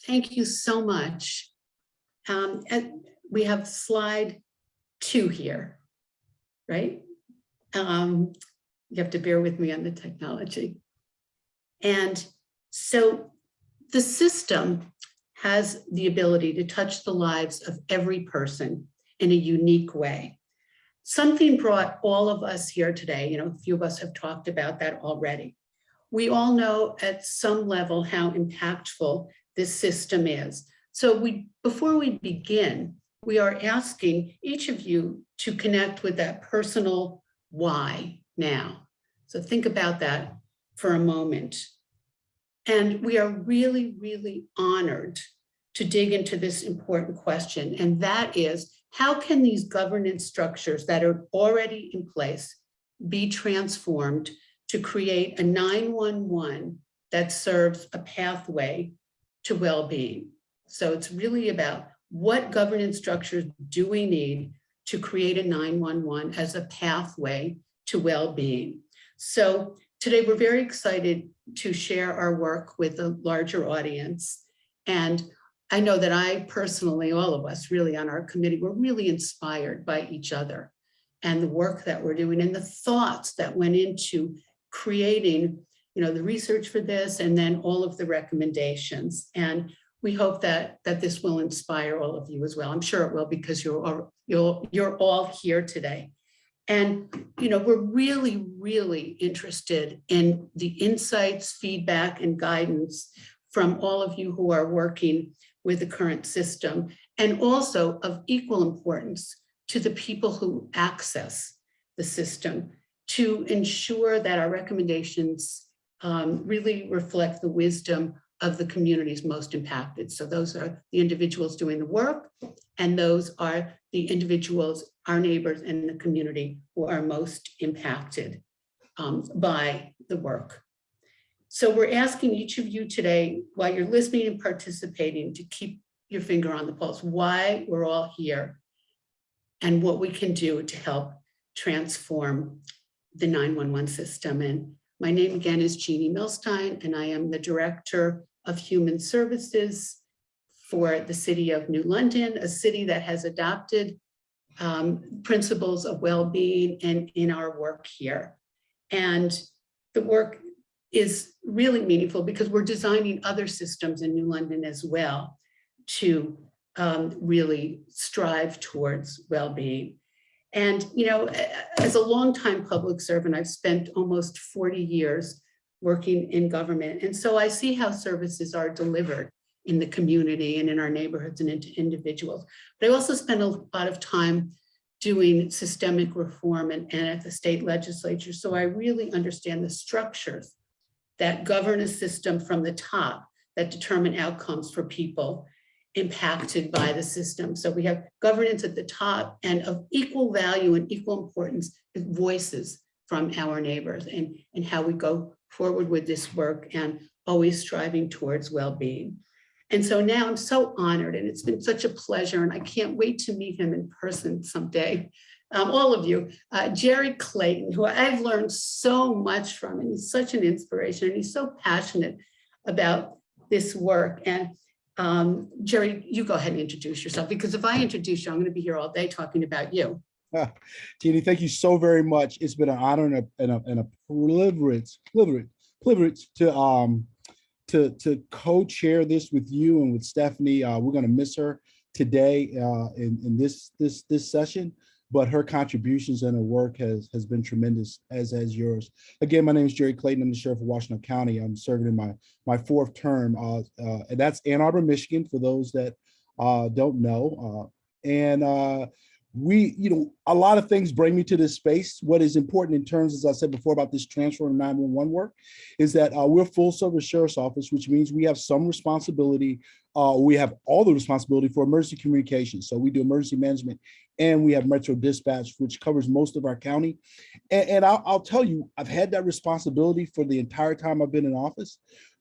Thank you so much. And we have slide 2 here, right? You have to bear with me on the technology. And so the system has the ability to touch the lives of every person in a unique way. Something brought all of us here today, a few of us have talked about that already. We all know at some level how impactful this system is. So before we begin, we are asking each of you to connect with that personal why now. So think about that for a moment. And we are really, really honored to dig into this important question. And that is, how can these governance structures that are already in place be transformed to create a 911 that serves a pathway to well-being? So it's really about what governance structures do we need to create a 911 as a pathway to well-being. So today we're very excited to share our work with a larger audience. And I know that I personally, all of us really on our committee, we're really inspired by each other and the work that we're doing and the thoughts that went into creating, the research for this and then all of the recommendations. And we hope that this will inspire all of you as well. I'm sure it will, because you're all here today. And we're really, really interested in the insights, feedback, and guidance from all of you who are working with the current system, and also of equal importance to the people who access the system, to ensure that our recommendations really reflect the wisdom of the communities most impacted. So those are the individuals doing the work, and those are the individuals, our neighbors in the community, who are most impacted by the work. So we're asking each of you today, while you're listening and participating, to keep your finger on the pulse, why we're all here and what we can do to help transform the 911 system. And my name again is Jeannie Milstein, and I am the Director of Human Services for the City of New London, a city that has adopted principles of well-being in our work here. And the work is really meaningful because we're designing other systems in New London as well to really strive towards well-being. And, as a longtime public servant, I've spent almost 40 years working in government. And so I see how services are delivered in the community and in our neighborhoods and into individuals. But I also spend a lot of time doing systemic reform and at the state legislature. So I really understand the structures that govern a system from the top that determine outcomes for people impacted by the system. So we have governance at the top, and of equal value and equal importance is voices from our neighbors and how we go forward with this work and always striving towards well-being. And so now I'm so honored, and it's been such a pleasure, and I can't wait to meet him in person someday. All of you, Jerry Clayton, who I've learned so much from, and he's such an inspiration, and he's so passionate about this work. And Jerry, you go ahead and introduce yourself, because if I introduce you, I'm going to be here all day talking about you. Jeannie, thank you so very much. It's been an honor and a privilege to co-chair this with you and with Stephanie. We're going to miss her today in this session, but her contributions and her work has been tremendous, as has yours. Again, my name is Jerry Clayton. I'm the sheriff of Washington County. I'm serving in my fourth term, and that's Ann Arbor, Michigan, for those that don't know. A lot of things bring me to this space. What is important in terms, as I said before, about this transfer of 911 work is that we're a full service sheriff's office, which means we have some responsibility. We have all the responsibility for emergency communications. So we do emergency management, and we have Metro Dispatch, which covers most of our county. And I'll tell you, I've had that responsibility for the entire time I've been in office.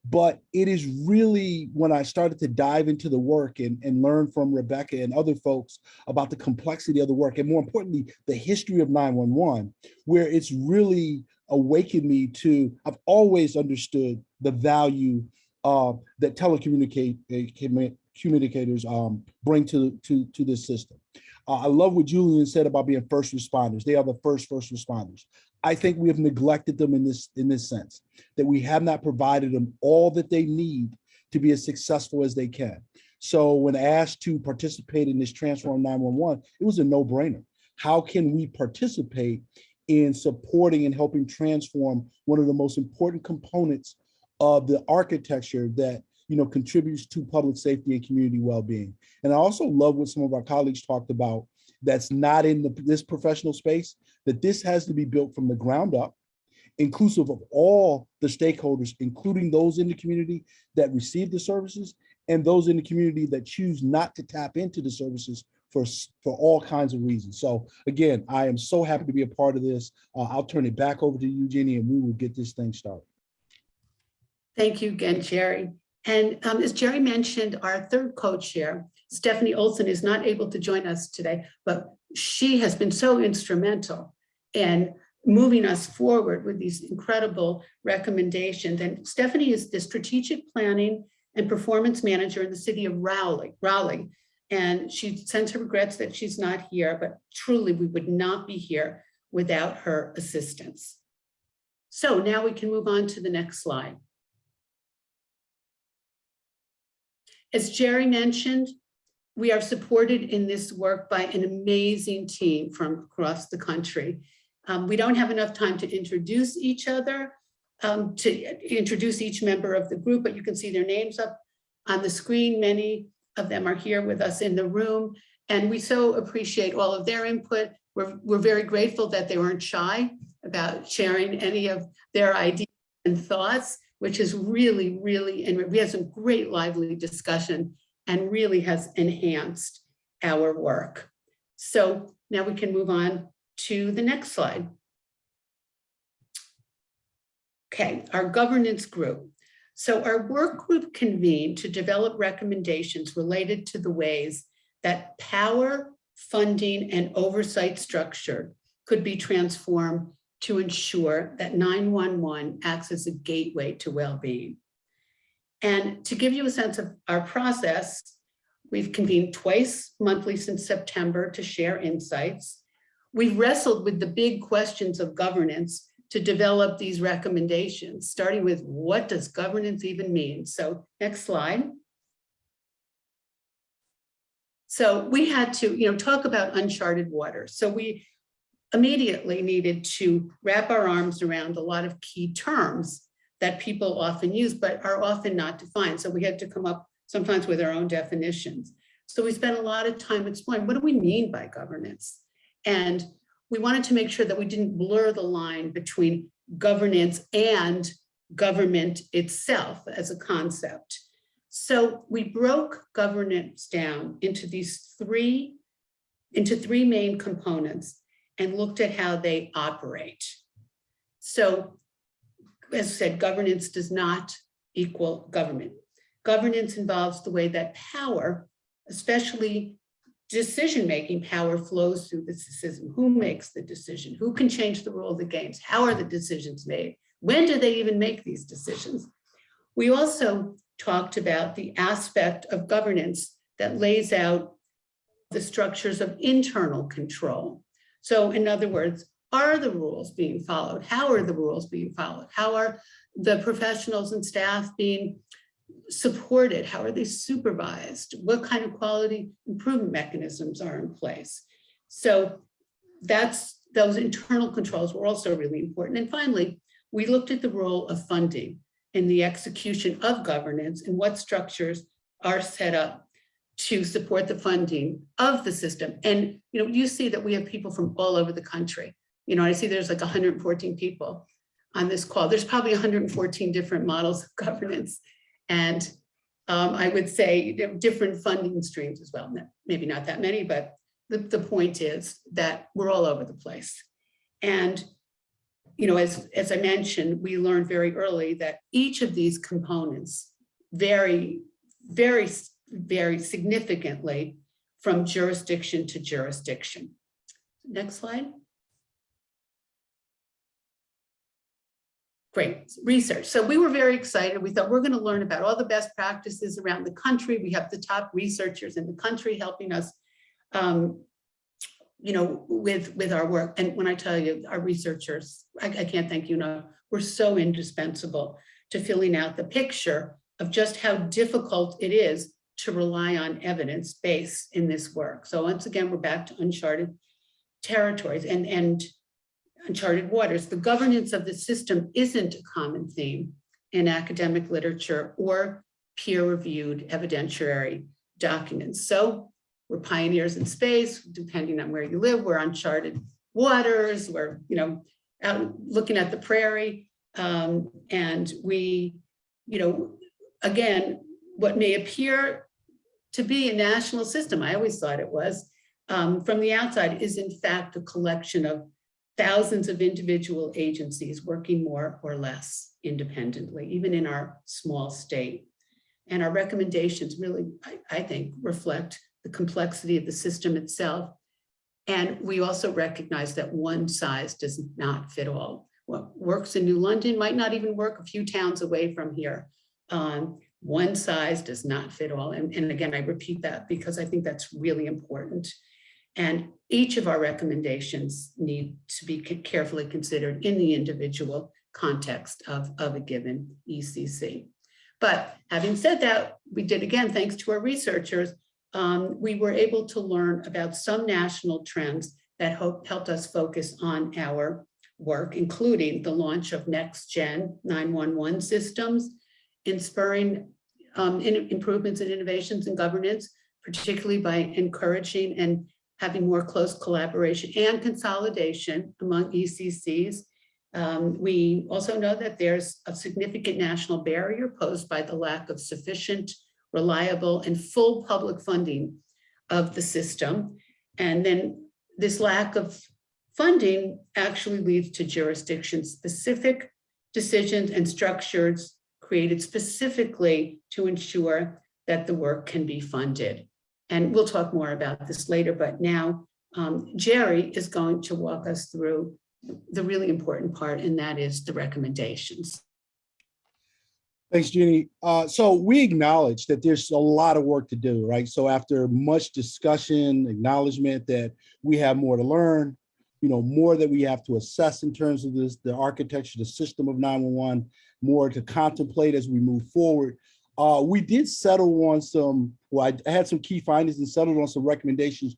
But it is really when I started to dive into the work and learn from Rebecca and other folks about the complexity of the work, and more importantly, the history of 911, where it's really awakened me to, I've always understood the value that communicators bring to this system. I love what Julian said about being first responders. They are the first responders. I think we have neglected them in this sense, that we have not provided them all that they need to be as successful as they can. So when asked to participate in this Transform 911, it was a no-brainer. How can we participate in supporting and helping transform one of the most important components of the architecture that contributes to public safety and community well-being? And I also love what some of our colleagues talked about that's not in this professional space, that this has to be built from the ground up, inclusive of all the stakeholders, including those in the community that receive the services and those in the community that choose not to tap into the services for all kinds of reasons. So again, I am so happy to be a part of this. I'll turn it back over to Eugenie and we will get this thing started. Thank you again, Jerry. And as Jerry mentioned, our third co-chair, Stephanie Olson, is not able to join us today, but she has been so instrumental in moving us forward with these incredible recommendations. And Stephanie is the strategic planning and performance manager in the city of Raleigh. And she sends her regrets that she's not here, but truly we would not be here without her assistance. So now we can move on to the next slide. As Jerry mentioned, we are supported in this work by an amazing team from across the country. We don't have enough time to introduce each other, to introduce each member of the group, but you can see their names up on the screen. Many of them are here with us in the room, and we so appreciate all of their input. We're very grateful that they weren't shy about sharing any of their ideas and thoughts, which is really, and we had some great lively discussion and really has enhanced our work. So now we can move on to the next slide. Okay, our governance group. So our work group convened to develop recommendations related to the ways that power, funding, and oversight structure could be transformed to ensure that 911 acts as a gateway to well-being. And to give you a sense of our process, we've convened twice monthly since September to share insights. We've wrestled with the big questions of governance to develop these recommendations, starting with what does governance even mean? So next slide. So we had to talk about uncharted waters. So we immediately needed to wrap our arms around a lot of key terms that people often use, but are often not defined. So we had to come up sometimes with our own definitions. So we spent a lot of time exploring, what do we mean by governance? And we wanted to make sure that we didn't blur the line between governance and government itself as a concept. So we broke governance down into three main components and looked at how they operate. So as I said, governance does not equal government. Governance involves the way that power, especially decision-making power, flows through the system. Who makes the decision? Who can change the rule of the games? How are the decisions made? When do they even make these decisions? We also talked about the aspect of governance that lays out the structures of internal control. So in other words, are the rules being followed? How are the rules being followed? How are the professionals and staff being supported? How are they supervised? What kind of quality improvement mechanisms are in place? So those internal controls were also really important. And finally, we looked at the role of funding in the execution of governance and what structures are set up to support the funding of the system. And you see that we have people from all over the country. I see there's like 114 people on this call. There's probably 114 different models of governance. And I would say different funding streams as well. Maybe not that many, but the point is that we're all over the place. And as I mentioned, we learned very early that each of these components vary very, very significantly from jurisdiction to jurisdiction. Next slide. Great research. So we were very excited. We thought we're going to learn about all the best practices around the country. We have the top researchers in the country helping us, with our work. And when I tell you, our researchers, I can't thank you enough. We're so indispensable to filling out the picture of just how difficult it is to rely on evidence base in this work. So once again, we're back to uncharted territories and uncharted waters. The governance of the system isn't a common theme in academic literature or peer-reviewed evidentiary documents. So we're pioneers in space, depending on where you live. We're uncharted waters. We're, out looking at the prairie. And we, again, what may appear to be a national system, I always thought it was, from the outside, is in fact a collection of thousands of individual agencies working more or less independently, even in our small state. And our recommendations really, I think, reflect the complexity of the system itself. And we also recognize that one size does not fit all. What works in New London might not even work a few towns away from here. One size does not fit all. And again, I repeat that because I think that's really important. And each of our recommendations need to be carefully considered in the individual context of a given ECC. But having said that, we did, again, thanks to our researchers, we were able to learn about some national trends that helped us focus on our work, including the launch of next-gen 911 systems, spurring improvements and innovations in governance, particularly by encouraging and having more close collaboration and consolidation among ECCs. We also know that there's a significant national barrier posed by the lack of sufficient, reliable, and full public funding of the system. And then this lack of funding actually leads to jurisdiction-specific decisions and structures created specifically to ensure that the work can be funded. And we'll talk more about this later, but now Jerry is going to walk us through the really important part, and that is the recommendations. Thanks, Jeannie. So we acknowledge that there's a lot of work to do, right? So after much discussion, acknowledgement that we have more to learn, more that we have to assess in terms of the architecture, the system of 911, more to contemplate as we move forward. We did settle on I had some key findings and settled on some recommendations,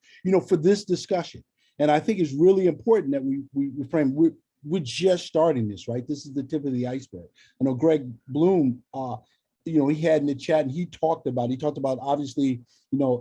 for this discussion. And I think it's really important that we frame, we're just starting this, right? This is the tip of the iceberg. I know Greg Bloom, he had in the chat and he talked about obviously,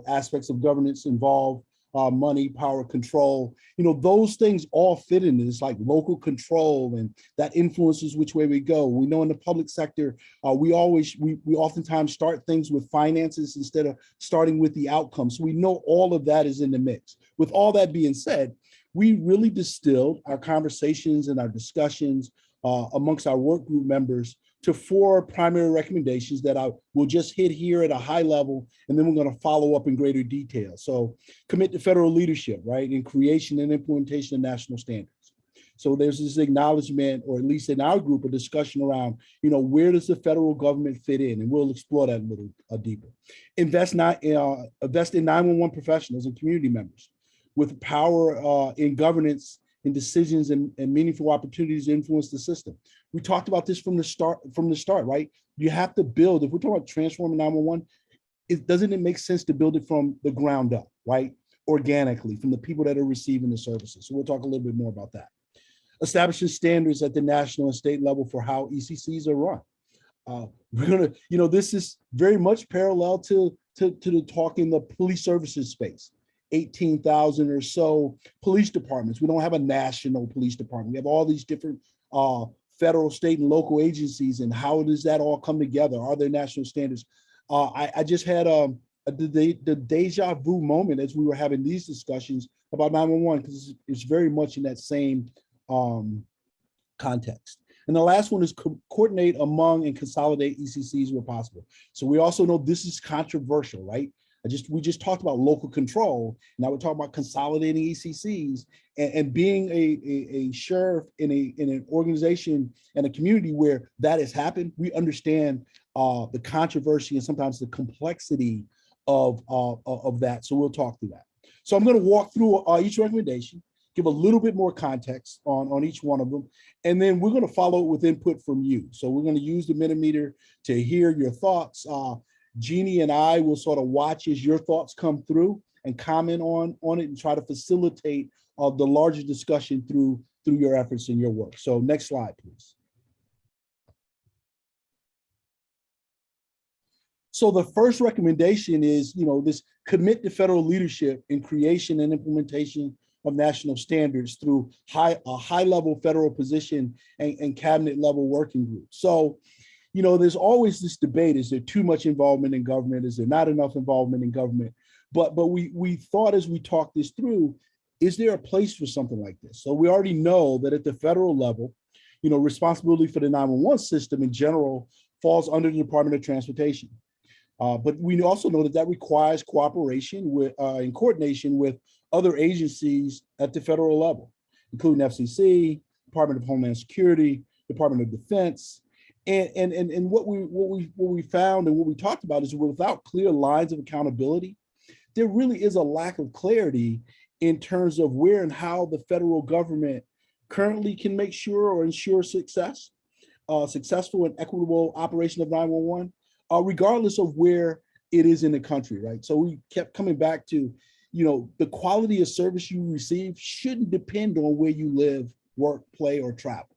aspects of governance involved, money, power, control, those things all fit in this, like local control, and that influences which way we go. We know in the public sector, we oftentimes start things with finances instead of starting with the outcomes. So we know all of that is in the mix. With all that being said, we really distilled our conversations and our discussions amongst our work group members to 4 primary recommendations that I will just hit here at a high level, and then we're going to follow up in greater detail. So commit to federal leadership, right, in creation and implementation of national standards. So there's this acknowledgement, or at least in our group, a discussion around, where does the federal government fit in? And we'll explore that a little deeper. Invest in 911 professionals and community members with power in governance, in decisions, and meaningful opportunities to influence the system. We talked about this from the start, right? You have to build, if we're talking about transforming 911, doesn't it make sense to build it from the ground up, right? Organically, from the people that are receiving the services. So we'll talk a little bit more about that. Establishing standards at the national and state level for how ECCs are run. We're gonna, this is very much parallel to the talk in the police services space. 18,000 or so police departments. We don't have a national police department. We have all these different federal, state, and local agencies, and how does that all come together? Are there national standards? I just had the deja vu moment as we were having these discussions about 911, because it's very much in that same context. And the last one is coordinate among and consolidate ECCs where possible. So we also know this is controversial, right? We just talked about local control. Now we're talking about consolidating ECCs and being a sheriff in an organization and a community where that has happened. We understand the controversy and sometimes the complexity of that. So we'll talk through that. So I'm going to walk through each recommendation, give a little bit more context on each one of them, and then we're going to follow it with input from you. So we're going to use the Mentimeter to hear your thoughts. Jeannie and I will sort of watch as your thoughts come through and comment on it and try to facilitate the larger discussion through your efforts and your work. So next slide, please. So the first recommendation is, this commit to federal leadership in creation and implementation of national standards through a high-level federal position and cabinet level working group. So, there's always this debate: is there too much involvement in government? Is there not enough involvement in government? But we thought as we talked this through, is there a place for something like this? So we already know that at the federal level, responsibility for the 911 system in general falls under the Department of Transportation. But we also know that requires cooperation with and coordination with other agencies at the federal level, including FCC, Department of Homeland Security, Department of Defense. And what we found and what we talked about is without clear lines of accountability, there really is a lack of clarity in terms of where and how the federal government currently can make sure or ensure successful and equitable operation of 911. Regardless of where it is in the country, right? So we kept coming back to, the quality of service you receive shouldn't depend on where you live, work, play, or travel.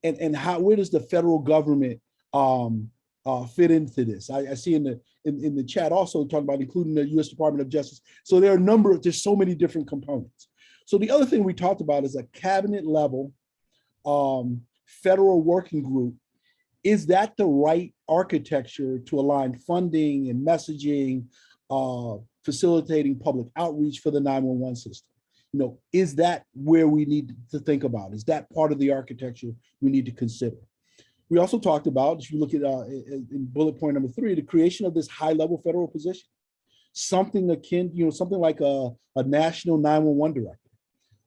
And where does the federal government fit into this? I see in the chat also talking about including the U.S. Department of Justice. So there are there's so many different components. So the other thing we talked about is a cabinet level federal working group. Is that the right architecture to align funding and messaging, facilitating public outreach for the 911 system? Is that where we need to think about? Is that part of the architecture we need to consider? We also talked about, if you look at in bullet point number 3, the creation of this high-level federal position, something akin, something like a national 911 director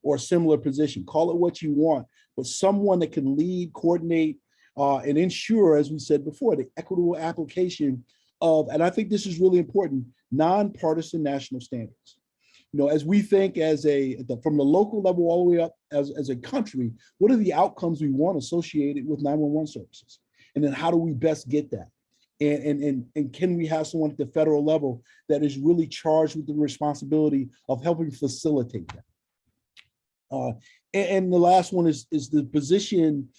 or a similar position. Call it what you want, but someone that can lead, coordinate, and ensure, as we said before, the equitable application of, and I think this is really important, nonpartisan national standards. As we think from the local level all the way up as a country, what are the outcomes we want associated with 911 services? And then how do we best get that? And can we have someone at the federal level that is really charged with the responsibility of helping facilitate that? And the last one is the position,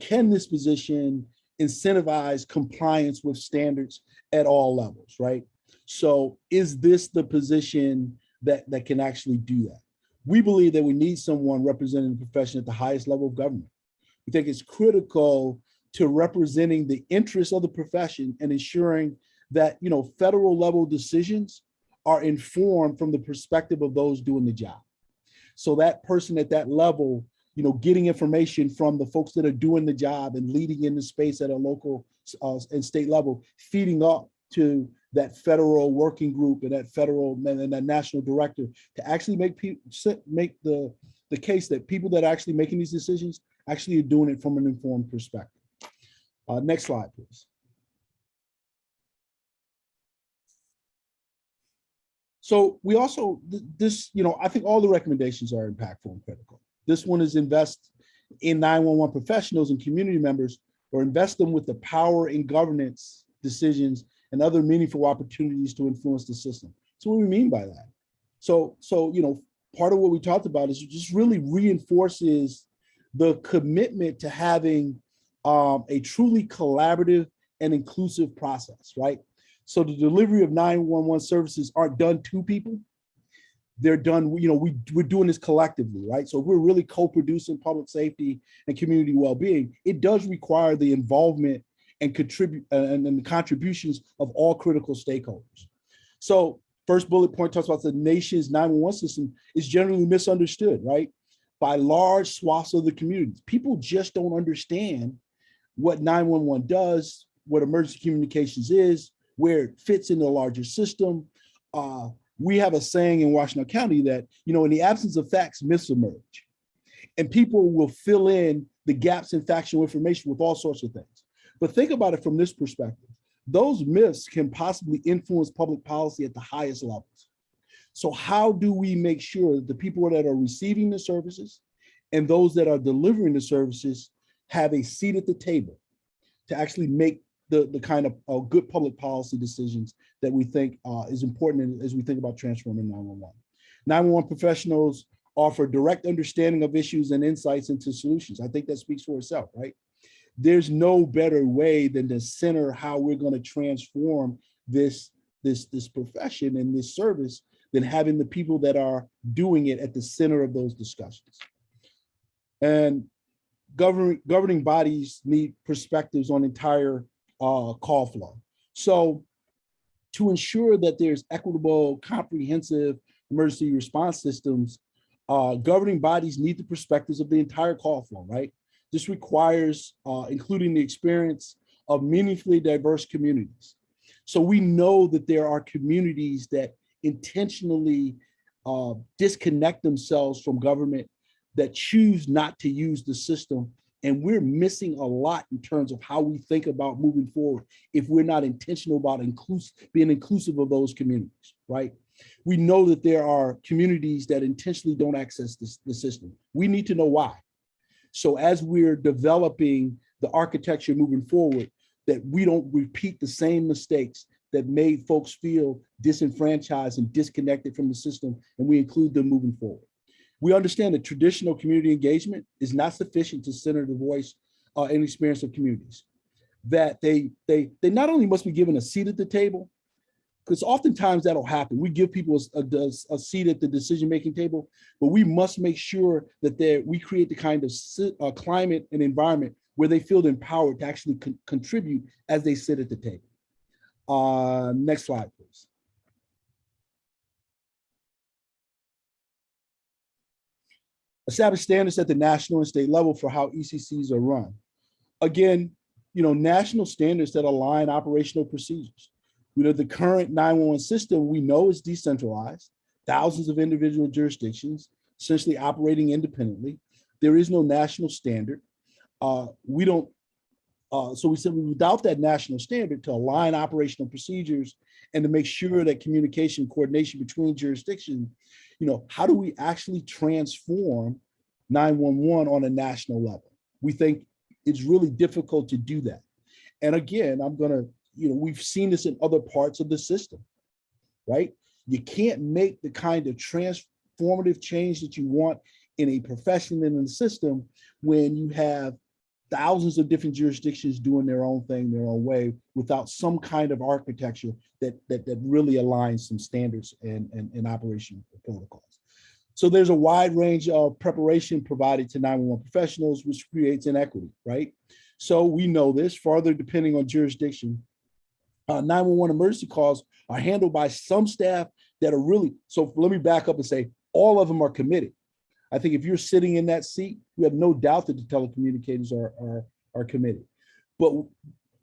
can this position incentivize compliance with standards at all levels, right? So is this the position that can actually do that? We believe that we need someone representing the profession at the highest level of government. We think it's critical to representing the interests of the profession and ensuring that, federal level decisions are informed from the perspective of those doing the job. So that person at that level, getting information from the folks that are doing the job and leading in the space at a local and state level, feeding up to that federal working group and that federal and that national director to actually make the case that people that are actually making these decisions actually are doing it from an informed perspective. Next slide, please. So we also, I think all the recommendations are impactful and critical. This one is invest in 911 professionals and community members, or invest them with the power in governance decisions and other meaningful opportunities to influence the system. So what do we mean by that? So part of what we talked about is it just really reinforces the commitment to having a truly collaborative and inclusive process, right? So the delivery of 911 services aren't done to people. They're done, we're doing this collectively, right? So if we're really co-producing public safety and community well-being, it does require the involvement and the contributions of all critical stakeholders. So first bullet point talks about the nation's 911 system is generally misunderstood, right? By large swaths of the community. People just don't understand what 911 does, what emergency communications is, where it fits in the larger system, we have a saying in Washington County that, in the absence of facts, myths emerge. And people will fill in the gaps in factual information with all sorts of things. But think about it from this perspective. Those myths can possibly influence public policy at the highest levels. So how do we make sure that the people that are receiving the services and those that are delivering the services have a seat at the table to actually make the kind of good public policy decisions that we think is important as we think about transforming 911. 911 professionals offer direct understanding of issues and insights into solutions. I think that speaks for itself, right? There's no better way than to center how we're going to transform this profession and this service than having the people that are doing it at the center of those discussions. And governing bodies need perspectives on entire call flow. So to ensure that there's equitable, comprehensive emergency response systems, governing bodies need the perspectives of the entire call flow, right? This requires including the experience of meaningfully diverse communities. So we know that there are communities that intentionally disconnect themselves from government, that choose not to use the system. And we're missing a lot in terms of how we think about moving forward if we're not intentional about being inclusive of those communities, right? We know that there are communities that intentionally don't access the system. We need to know why. So as we're developing the architecture moving forward, that we don't repeat the same mistakes that made folks feel disenfranchised and disconnected from the system, and we include them moving forward. We understand that traditional community engagement is not sufficient to center the voice and experience of communities. That they not only must be given a seat at the table, because oftentimes that'll happen. We give people a seat at the decision-making table, but we must make sure that we create the kind of climate and environment where they feel empowered to actually contribute as they sit at the table. Next slide, please. Establish standards at the national and state level for how ECCs are run. Again, national standards that align operational procedures. The current 911 system we know is decentralized, thousands of individual jurisdictions, essentially operating independently. There is no national standard. So we said without that national standard to align operational procedures and to make sure that communication, coordination between jurisdictions, how do we actually transform 911 on a national level? We think it's really difficult to do that. And again, we've seen this in other parts of the system, right? You can't make the kind of transformative change that you want in a profession and in the system when you have thousands of different jurisdictions doing their own thing, their own way, without some kind of architecture that really aligns some standards and operation protocols. So there's a wide range of preparation provided to 911 professionals, which creates inequity, right? So we know this, further depending on jurisdiction, 911 emergency calls are handled by some staff that are really, so let me back up and say, all of them are committed. I think if you're sitting in that seat, you have no doubt that the telecommunicators are committed. But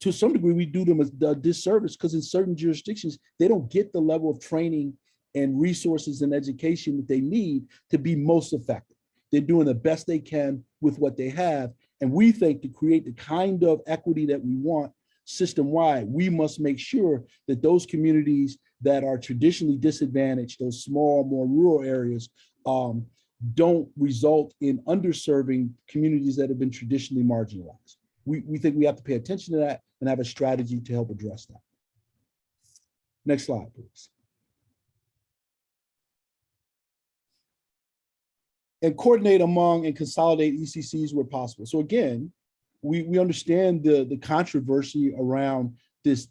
to some degree, we do them a disservice because in certain jurisdictions, they don't get the level of training and resources and education that they need to be most effective. They're doing the best they can with what they have. And we think to create the kind of equity that we want system-wide, we must make sure that those communities that are traditionally disadvantaged, those small, more rural areas, don't result in underserving communities that have been traditionally marginalized. We think we have to pay attention to that and have a strategy to help address that. Next slide, please. And coordinate among and consolidate ECCs where possible. So again, we understand the controversy around this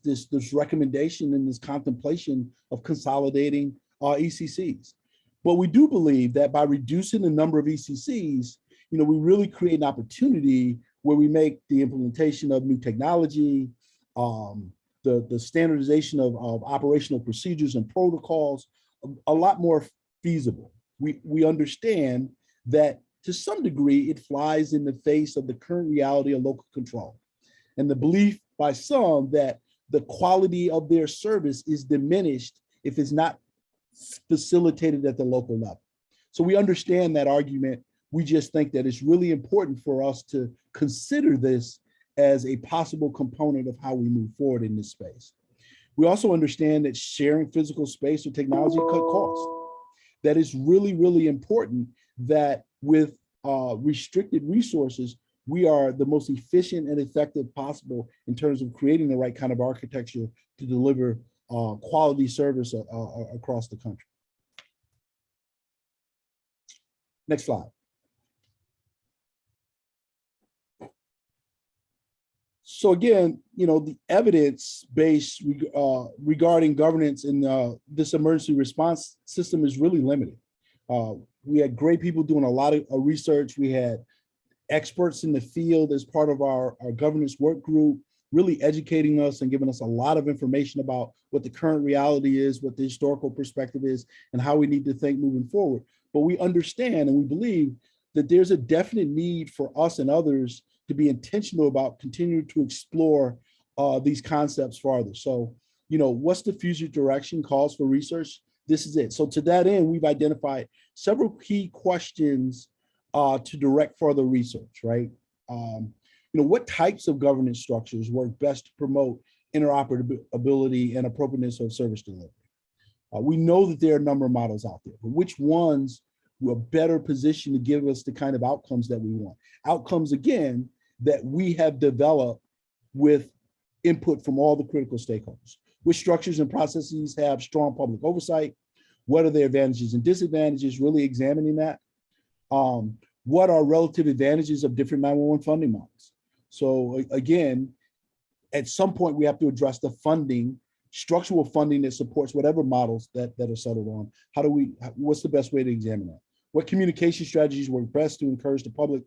recommendation and this contemplation of consolidating ECCs. But we do believe that by reducing the number of ECCs, we really create an opportunity where we make the implementation of new technology, the standardization of operational procedures and protocols a lot more feasible. We understand that to some degree, it flies in the face of the current reality of local control and the belief by some that the quality of their service is diminished if it's not facilitated at the local level. So we understand that argument. We just think that it's really important for us to consider this as a possible component of how we move forward in this space. We also understand that sharing physical space with technology cut costs. That is really, really important that with restricted resources, we are the most efficient and effective possible in terms of creating the right kind of architecture to deliver quality service across the country. Next slide. So again, the evidence base regarding governance in this emergency response system is really limited. We had great people doing a lot of research. We had experts in the field as part of our governance work group, really educating us and giving us a lot of information about what the current reality is, what the historical perspective is, and how we need to think moving forward. But we understand and we believe that there's a definite need for us and others to be intentional about continuing to explore these concepts farther. So, what's the future direction calls for research? This is it. So to that end, we've identified several key questions to direct further research, right? What types of governance structures work best to promote interoperability and appropriateness of service delivery? We know that there are a number of models out there, but which ones were better positioned to give us the kind of outcomes that we want? Outcomes, again, that we have developed with input from all the critical stakeholders. Which structures and processes have strong public oversight? What are their advantages and disadvantages? Really examining that. What are relative advantages of different 911 funding models? So again, at some point we have to address the funding, structural funding that supports whatever models that are settled on. What's the best way to examine that? What communication strategies work best to encourage the public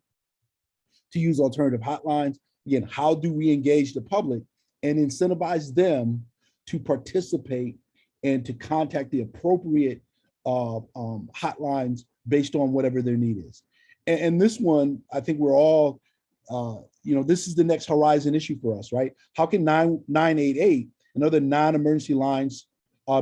to use alternative hotlines? Again, how do we engage the public and incentivize them to participate and to contact the appropriate hotlines based on whatever their need is? And this one, I think we're all, this is the next horizon issue for us, right? How can 988 and other non-emergency lines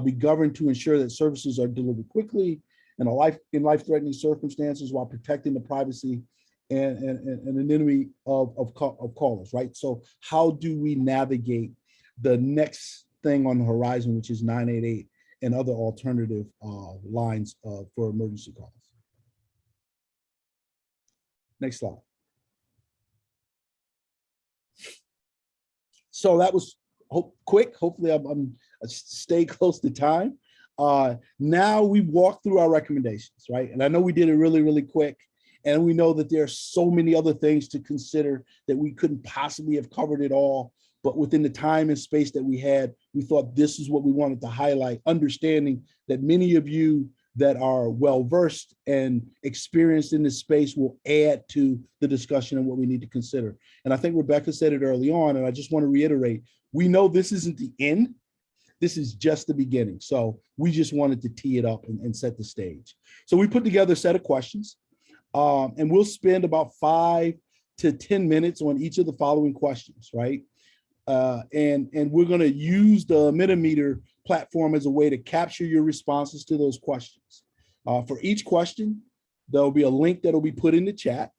be governed to ensure that services are delivered quickly and in life-threatening circumstances while protecting the privacy and anonymity of callers, right? So how do we navigate the next thing on the horizon, which is 988 and other alternative lines for emergency calls? Next slide. So that was quick. Hopefully I stay close to time. Now we walk through our recommendations, right? And I know we did it really, really quick. And we know that there are so many other things to consider that we couldn't possibly have covered it all. But within the time and space that we had, we thought this is what we wanted to highlight, understanding that many of you that are well-versed and experienced in this space will add to the discussion and what we need to consider. And I think Rebecca said it early on, and I just want to reiterate, we know this isn't the end. This is just the beginning. So we just wanted to tee it up and set the stage. So we put together a set of questions, and we'll spend about 5 to 10 minutes on each of the following questions, right? And we're going to use the Mentimeter platform as a way to capture your responses to those questions. For each question, there'll be a link that'll be put in the chat,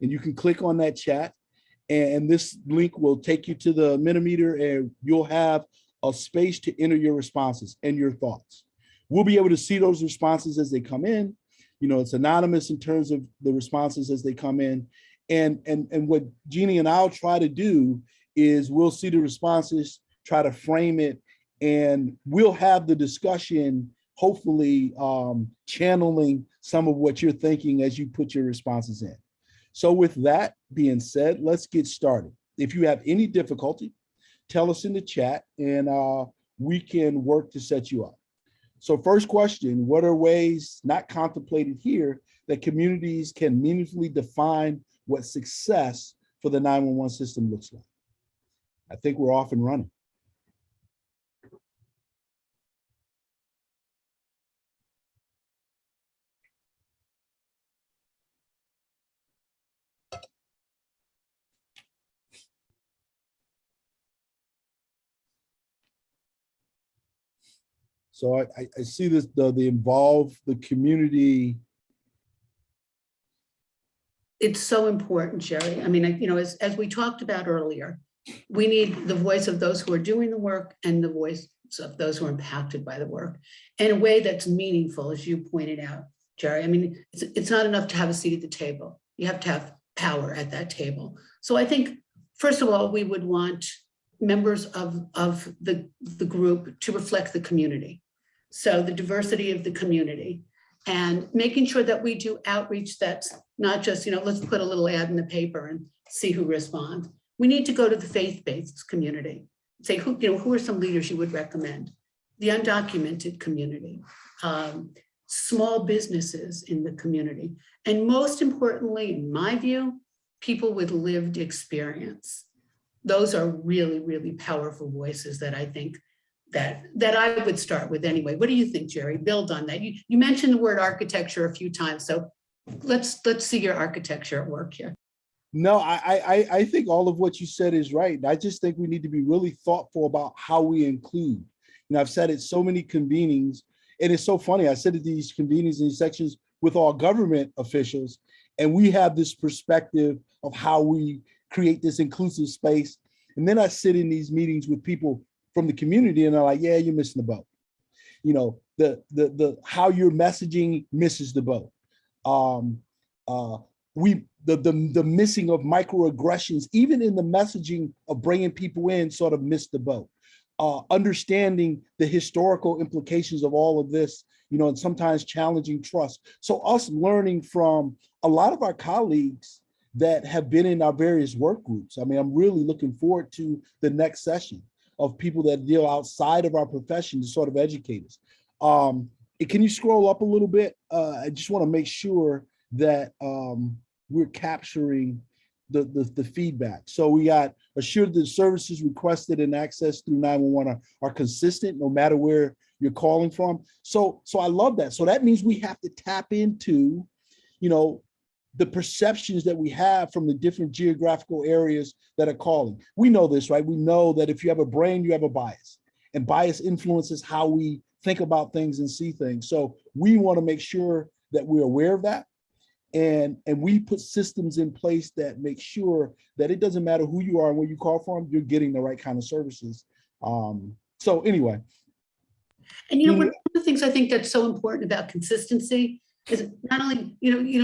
and you can click on that chat, and this link will take you to the Mentimeter, and you'll have a space to enter your responses and your thoughts. We'll be able to see those responses as they come in. It's anonymous in terms of the responses as they come in. And what Jeannie and I'll try to do is we'll see the responses, try to frame it, and we'll have the discussion, hopefully channeling some of what you're thinking as you put your responses in. So with that being said, let's get started. If you have any difficulty, tell us in the chat and we can work to set you up. So first question, what are ways not contemplated here that communities can meaningfully define what success for the 911 system looks like? I think we're off and running. So I see this, the involve the community. It's so important, Jerry. I mean, as we talked about earlier, we need the voice of those who are doing the work and the voice of those who are impacted by the work in a way that's meaningful, as you pointed out, Jerry. I mean, it's not enough to have a seat at the table. You have to have power at that table. So I think, first of all, we would want members of the group to reflect the community. So the diversity of the community, and making sure that we do outreach that's not just, let's put a little ad in the paper and see who responds. We need to go to the faith-based community, say who are some leaders you would recommend, the undocumented community, small businesses in the community, and most importantly, in my view, people with lived experience. Those are really, really powerful voices that I think that I would start with anyway. What do you think, Jerry? Build on that. You mentioned the word architecture a few times, so let's see your architecture at work here. No, I think all of what you said is right. I just think we need to be really thoughtful about how we include. I've said it so many convenings, and it's so funny. I said at these convenings and these sections with all government officials, and we have this perspective of how we create this inclusive space. And then I sit in these meetings with people from the community, and they're like, "Yeah, you're missing the boat. The how you're messaging misses the boat. The missing of microaggressions, even in the messaging of bringing people in, sort of missed the boat. Understanding the historical implications of all of this, and sometimes challenging trust. So us learning from a lot of our colleagues that have been in our various work groups. I mean, I'm really looking forward to the next session of people that deal outside of our profession to sort of educate us. Can you scroll up a little bit? I just want to make sure that we're capturing the feedback. So we got assured that services requested and access through 911 are consistent no matter where you're calling from. So I love that. So that means we have to tap into, the perceptions that we have from the different geographical areas that are calling. We know this, right? We know that if you have a brain, you have a bias, and bias influences how we think about things and see things. So we want to make sure that we're aware of that. And we put systems in place that make sure that it doesn't matter who you are and where you call from, you're getting the right kind of services. So anyway. And one of the things I think that's so important about consistency is not only,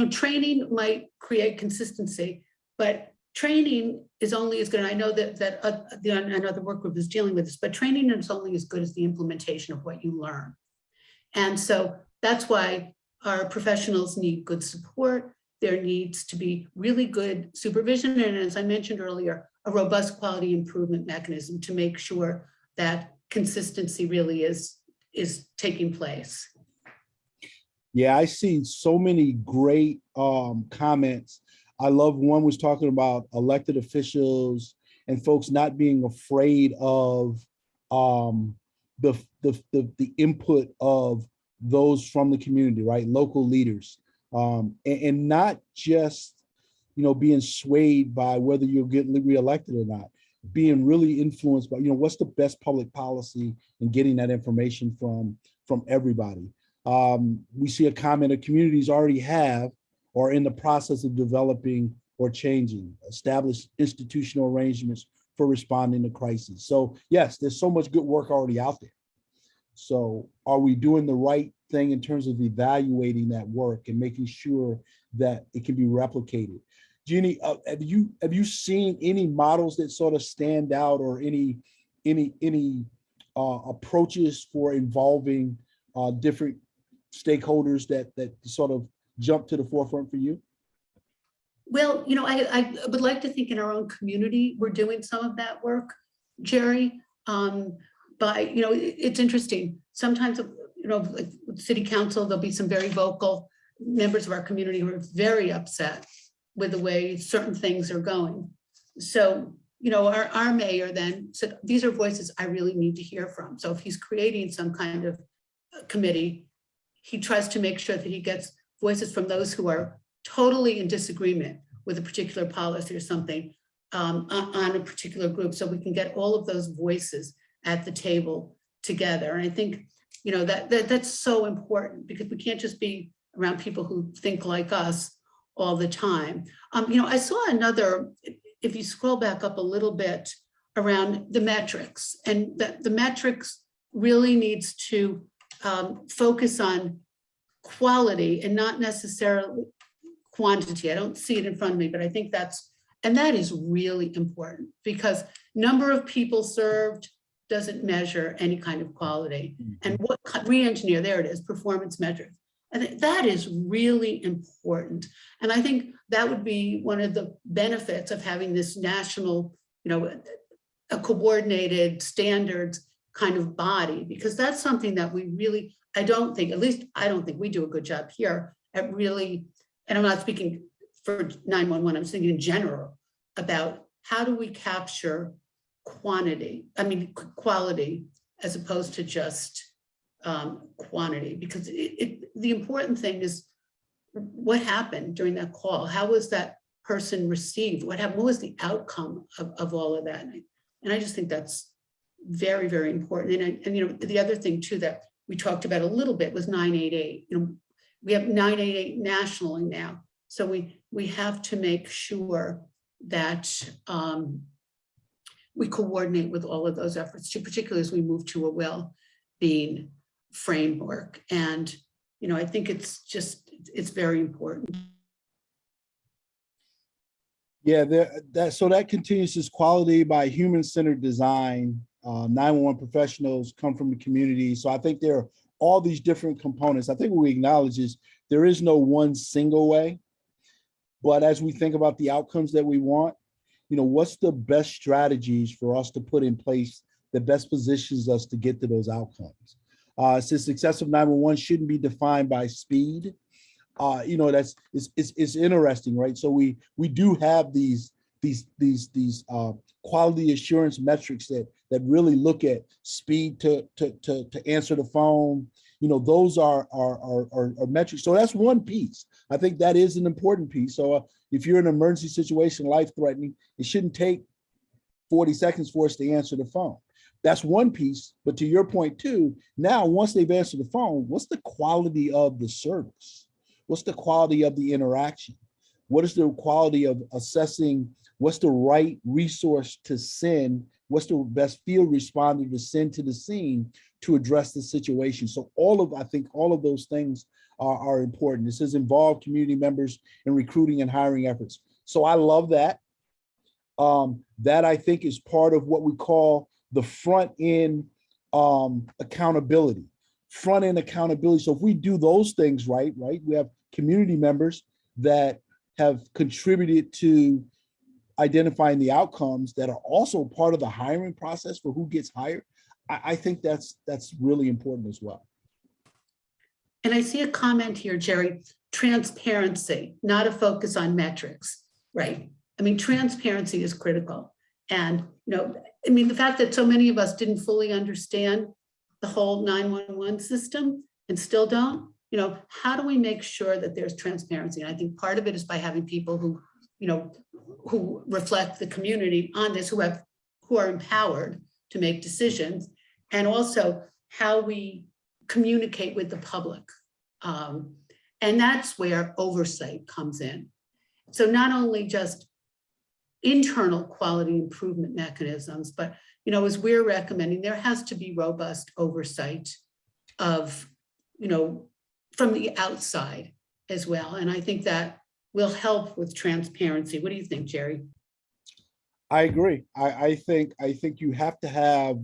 training might create consistency, but training is only as good. And I know that another work group is dealing with this, but training is only as good as the implementation of what you learn. And so that's why our professionals need good support. There needs to be really good supervision. And as I mentioned earlier, a robust quality improvement mechanism to make sure that consistency really is taking place. Yeah, I see so many great comments. I love one was talking about elected officials and folks not being afraid of the input of those from the community, right? Local leaders, and not just, being swayed by whether you'll get reelected or not, being really influenced by, what's the best public policy and getting that information from everybody. We see a comment that communities already have or in the process of developing or changing established institutional arrangements for responding to crises. So yes, there's so much good work already out there. So are we doing the right thing in terms of evaluating that work and making sure that it can be replicated? Jeannie, have you seen any models that sort of stand out, or any approaches for involving different stakeholders that sort of jump to the forefront for you? Well, I would like to think in our own community, we're doing some of that work, Jerry. But, it's interesting. Sometimes, like city council, there'll be some very vocal members of our community who are very upset with the way certain things are going. So, our mayor then said, these are voices I really need to hear from. So if he's creating some kind of committee, he tries to make sure that he gets voices from those who are totally in disagreement with a particular policy or something on a particular group, so we can get all of those voices at the table together. And I think that's so important, because we can't just be around people who think like us all the time. I saw another, if you scroll back up a little bit, around the metrics, and the metrics really needs to focus on quality and not necessarily quantity. I don't see it in front of me, but I think that is really important, because number of people served doesn't measure any kind of quality. And what re-engineer, there it is, performance metrics. I think that is really important. And I think that would be one of the benefits of having this national, a coordinated standards kind of body, because that's something that we really, I don't think we do a good job here at really, and I'm not speaking for 911, I'm thinking in general about how do we capture quality as opposed to just quantity, because the important thing is what happened during that call. How was that person received? What happened? What was the outcome of all of that? And I just think that's very, very important. And the other thing too that we talked about a little bit was 988. We have 988 nationally now, so we have to make sure that we coordinate with all of those efforts too, particularly as we move to a well-being framework. And I think it's very important. Yeah, so that continues this quality by human-centered design. 911 professionals come from the community. So I think there are all these different components. I think what we acknowledge is there is no one single way, but as we think about the outcomes that we want, what's the best strategies for us to put in place that best positions us to get to those outcomes? Since success of 911 shouldn't be defined by speed, it's interesting, right? So we do have these quality assurance metrics that really look at speed to answer the phone. Those are metrics. So that's one piece. I think that is an important piece. So if you're in an emergency situation, life-threatening, it shouldn't take 40 seconds for us to answer the phone. That's one piece. But to your point too, now once they've answered the phone, what's the quality of the service? What's the quality of the interaction? What is the quality of assessing what's the right resource to send? What's the best field responder to send to the scene to address the situation? So I think all of those things are important. This has involved community members in recruiting and hiring efforts. So I love that. That I think is part of what we call the front end accountability. Front end accountability. So if we do those things right, we have community members that have contributed to identifying the outcomes that are also part of the hiring process for who gets hired. I think that's really important as well. And I see a comment here, Jerry, transparency, not a focus on metrics, right? I mean, transparency is critical. And, the fact that so many of us didn't fully understand the whole 911 system and still don't, how do we make sure that there's transparency? And I think part of it is by having people who reflect the community on this, who are empowered to make decisions, and also how we communicate with the public. And that's where oversight comes in. So not only just internal quality improvement mechanisms, but as we're recommending, there has to be robust oversight of, from the outside as well. And I think that will help with transparency. What do you think, Jerry? I agree. I think you have to have,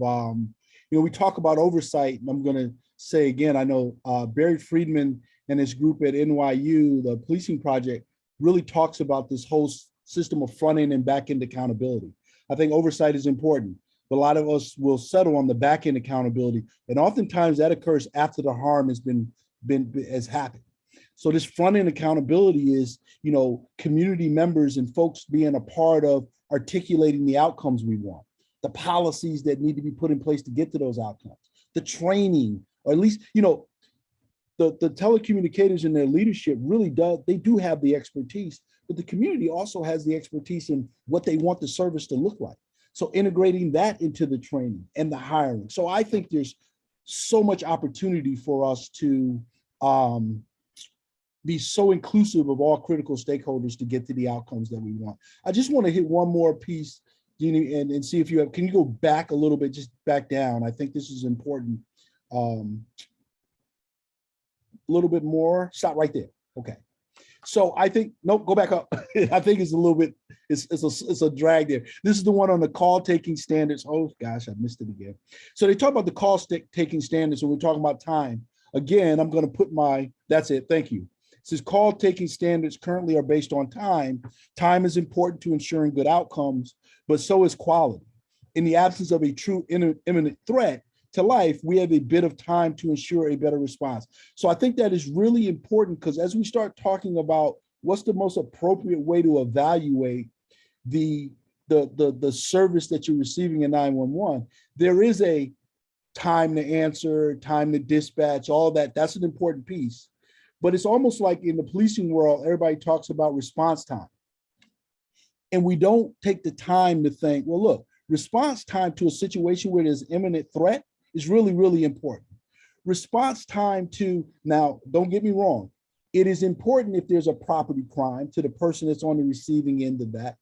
we talk about oversight, and I'm going to say again, I know Barry Friedman and his group at NYU, the Policing Project, really talks about this whole system of front end and back end accountability. I think oversight is important, but a lot of us will settle on the back end accountability, and oftentimes that occurs after the harm has happened. So this front end accountability is, community members and folks being a part of articulating the outcomes we want, the policies that need to be put in place to get to those outcomes, the training, or at least, the telecommunicators and their leadership really do have the expertise, but the community also has the expertise in what they want the service to look like. So integrating that into the training and the hiring. So I think there's so much opportunity for us to be so inclusive of all critical stakeholders to get to the outcomes that we want. I just want to hit one more piece, Jeannie, and see if you have, can you go back a little bit, just back down? I think this is important. A little bit more, stop right there. Okay. So I think, nope, go back up. I think it's a little bit, it's a drag there. This is the one on the call taking standards. Oh gosh, I missed it again. So they talk about the call taking standards, and we're talking about time. Again, I'm going to put my, that's it, thank you. It says call taking standards currently are based on time. Time is important to ensuring good outcomes, but so is quality. In the absence of a true imminent threat to life, we have a bit of time to ensure a better response. So I think that is really important, because as we start talking about what's the most appropriate way to evaluate the service that you're receiving in 911, there is a time to answer, time to dispatch, all that. That's an important piece. But it's almost like in the policing world, everybody talks about response time. And we don't take the time to think, well, look, response time to a situation where there's imminent threat is really, really important. Response time to, now, don't get me wrong, it is important if there's a property crime to the person that's on the receiving end of that.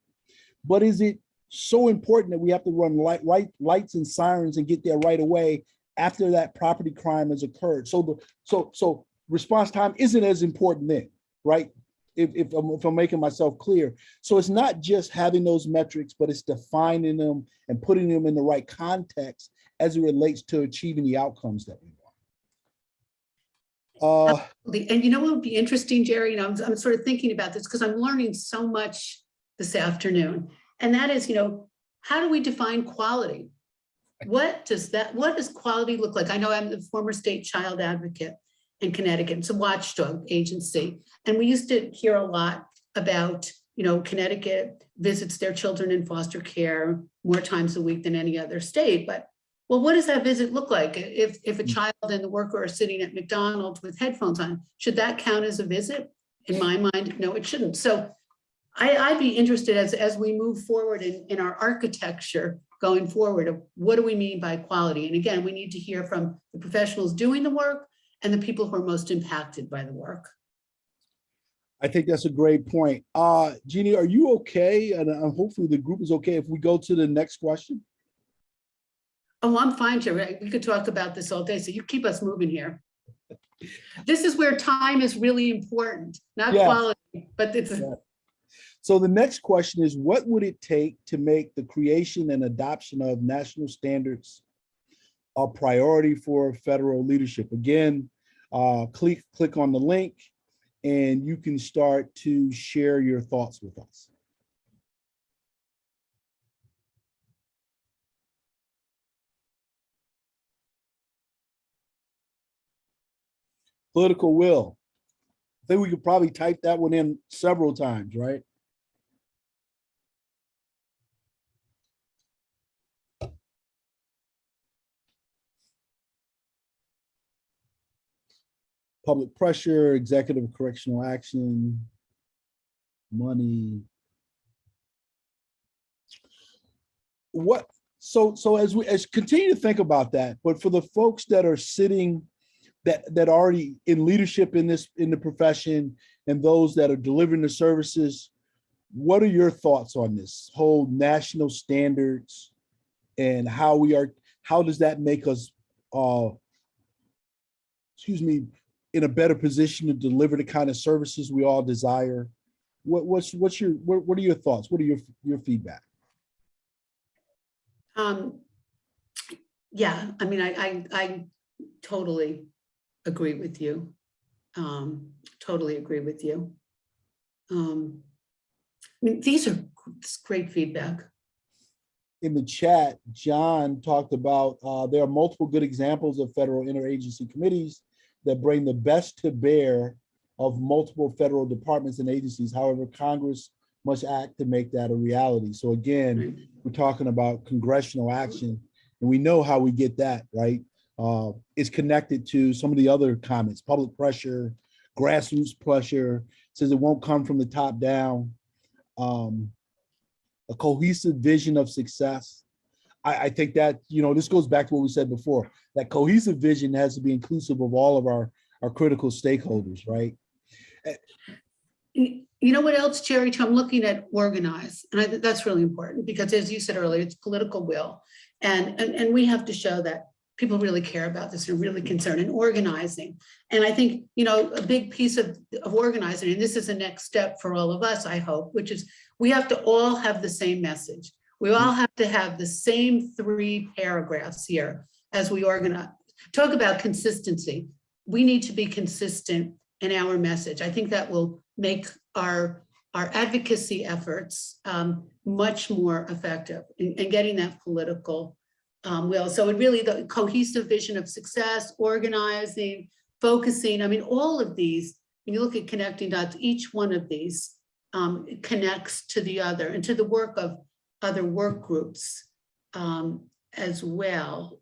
But is it so important that we have to run lights and sirens and get there right away after that property crime has occurred? So response time isn't as important then, right? If I'm making myself clear. So it's not just having those metrics, but it's defining them and putting them in the right context as it relates to achieving the outcomes that we want. And you know what would be interesting, Jerry? You know, I'm sort of thinking about this because I'm learning so much this afternoon. And that is, you know, how do we define quality? What does quality look like? I know I'm the former state child advocate in Connecticut. It's a watchdog agency. And we used to hear a lot about, you know, Connecticut visits their children in foster care more times a week than any other state. But, well, what does that visit look like? If a child and the worker are sitting at McDonald's with headphones on, should that count as a visit? In my mind, no, it shouldn't. So I'd be interested as we move forward in our architecture going forward of what do we mean by quality? And again, we need to hear from the professionals doing the work and the people who are most impacted by the work. I think that's a great point. Jeannie, are you okay? And hopefully the group is okay if we go to the next question. Oh, I'm fine, Jerry. We could talk about this all day. So you keep us moving here. This is where time is really important, not quality, but it's. Yeah. So the next question is, what would it take to make the creation and adoption of national standards a priority for federal leadership? Again, click on the link and you can start to share your thoughts with us. Political will. I think we could probably type that one in several times, right? Public pressure, executive correctional action, money. What? So as we continue to think about that, but for the folks that are sitting, that already in leadership in the profession, and those that are delivering the services, what are your thoughts on this whole national standards and how does that make us, in a better position to deliver the kind of services we all desire? What are your thoughts? What are your feedback? Yeah, I mean, I totally agree with you. Totally agree with you. I mean, these are great feedback. In the chat, John talked about there are multiple good examples of federal interagency committees that bring the best to bear of multiple federal departments and agencies. However, Congress must act to make that a reality. So again, we're talking about congressional action, and we know how we get that, right? It's connected to some of the other comments: public pressure, grassroots pressure, says it won't come from the top down, a cohesive vision of success. I think that, this goes back to what we said before, that cohesive vision has to be inclusive of all of our critical stakeholders, right? You know what else, Jerry? I'm looking at organize, and I think that's really important because, as you said earlier, it's political will, and we have to show that people really care about this and are really concerned in organizing. And I think, a big piece of organizing, and this is the next step for all of us, I hope, which is we have to all have the same message. We all have to have the same 3 paragraphs here as we organize. Talk about consistency. We need to be consistent in our message. I think that will make our advocacy efforts much more effective in getting that political will. So it really, the cohesive vision of success, organizing, focusing, all of these, when you look at connecting dots, each one of these connects to the other and to the work of other work groups as well.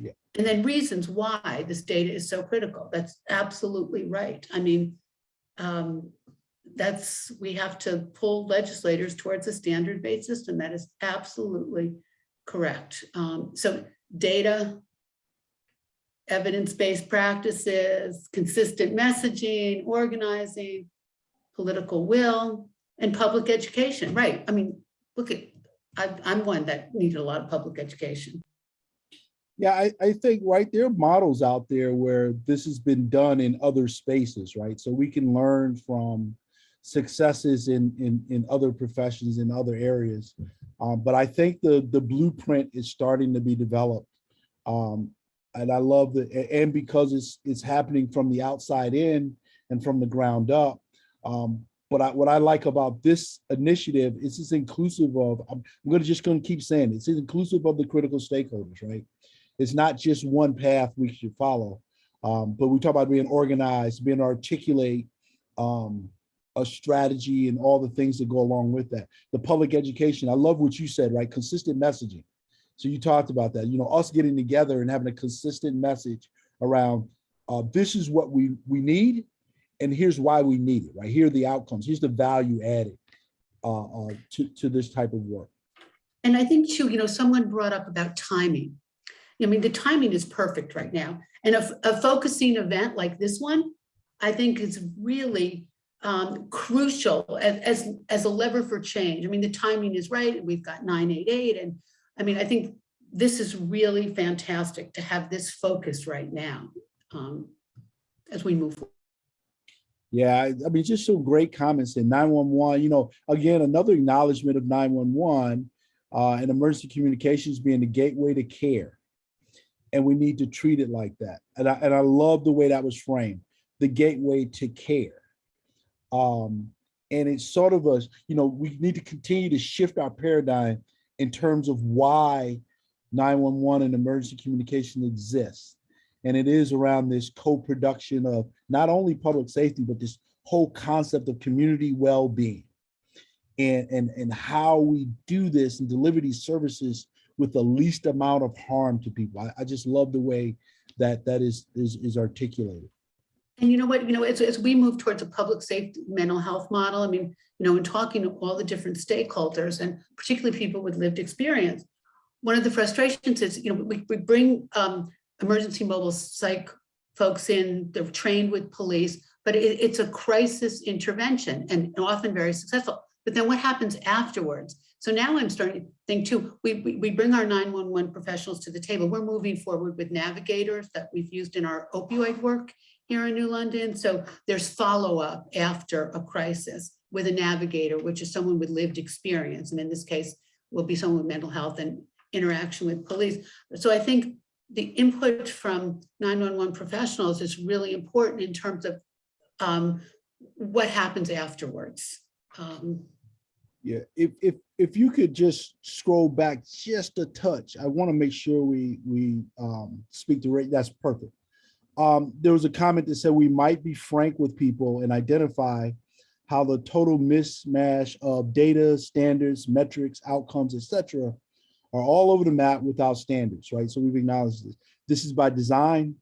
Yeah. And then reasons why this data is so critical. That's absolutely right. We have to pull legislators towards a standard-based system. That is absolutely correct. So data, evidence-based practices, consistent messaging, organizing, political will, and public education. Right. Look at, I'm one that needed a lot of public education. Yeah, I think, right, there are models out there where this has been done in other spaces, right? So we can learn from successes in other professions, in other areas. But I think the blueprint is starting to be developed. And I love and because it's happening from the outside in and from the ground up. But what I like about this initiative is it's inclusive of, I'm going to keep saying it, it's inclusive of the critical stakeholders, right? It's not just one path we should follow, but we talk about being organized, being articulate, a strategy and all the things that go along with that. The public education, I love what you said, right? Consistent messaging. So you talked about that, us getting together and having a consistent message around this is what we need, and here's why we need it, right? Here are the outcomes. Here's the value added to this type of work. And I think too, someone brought up about timing. The timing is perfect right now. And a focusing event like this one, I think is really crucial as a lever for change. The timing is right. We've got 988. And I think this is really fantastic to have this focus right now as we move forward. Yeah, just some great comments in 911. Again, another acknowledgement of 911 and emergency communications being the gateway to care. And we need to treat it like that. And I love the way that was framed, the gateway to care. And it's sort of we need to continue to shift our paradigm in terms of why 911 and emergency communication exists. And it is around this co-production of not only public safety, but this whole concept of community well-being and how we do this and deliver these services with the least amount of harm to people. I just love the way that is articulated. And you know what, as we move towards a public safety mental health model, in talking to all the different stakeholders and particularly people with lived experience, one of the frustrations is, we bring emergency mobile psych folks in, they're trained with police, but it's a crisis intervention and often very successful. But then what happens afterwards? So now I'm starting to think too, we bring our 911 professionals to the table. We're moving forward with navigators that we've used in our opioid work here in New London. So there's follow-up after a crisis with a navigator, which is someone with lived experience. And in this case, will be someone with mental health and interaction with police. So I think the input from 911 professionals is really important in terms of what happens afterwards. Yeah, if you could just scroll back just a touch, I want to make sure we speak to rate. That's perfect. There was a comment that said we might be frank with people and identify how the total mismatch of data, standards, metrics, outcomes, etc., are all over the map without standards, right? So we've acknowledged this. This is by design.